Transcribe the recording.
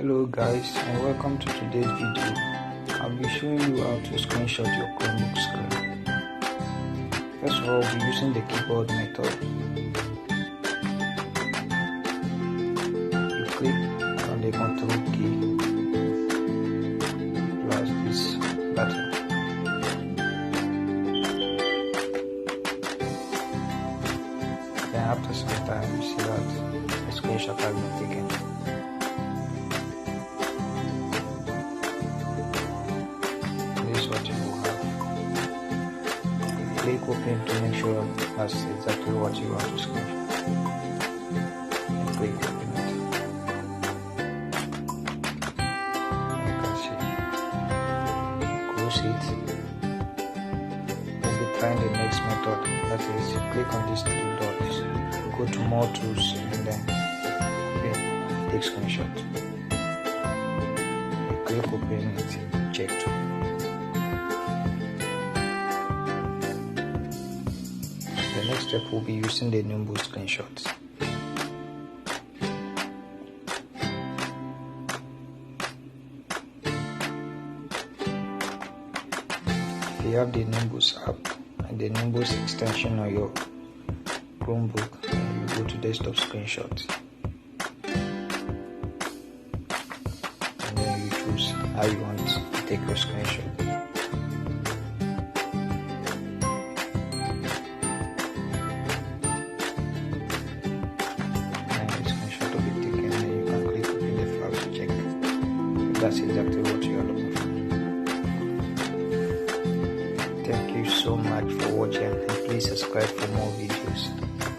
Hello guys, and welcome to today's video. I'll be showing you how to screenshot your Chromebook screen. First of all, we'll be using the keyboard method. You click on the control key plus this button. Then after some time, you see that the screenshot has been taken. This is what you will have. Click open to make sure that's exactly what you want to screenshot. Click open it. You can see. Close it. We'll be trying the next method. That is, click on these three dots. Go to more tools and then take screenshot. Click open it. Check. The next step will be using the Chromebook screenshots. If you have the Chromebook app and the Chromebook extension on your Chromebook, you go to desktop screenshots. And then you choose how you want to take your screenshot. That's exactly what you are looking for. Thank you so much for watching, and please subscribe for more videos.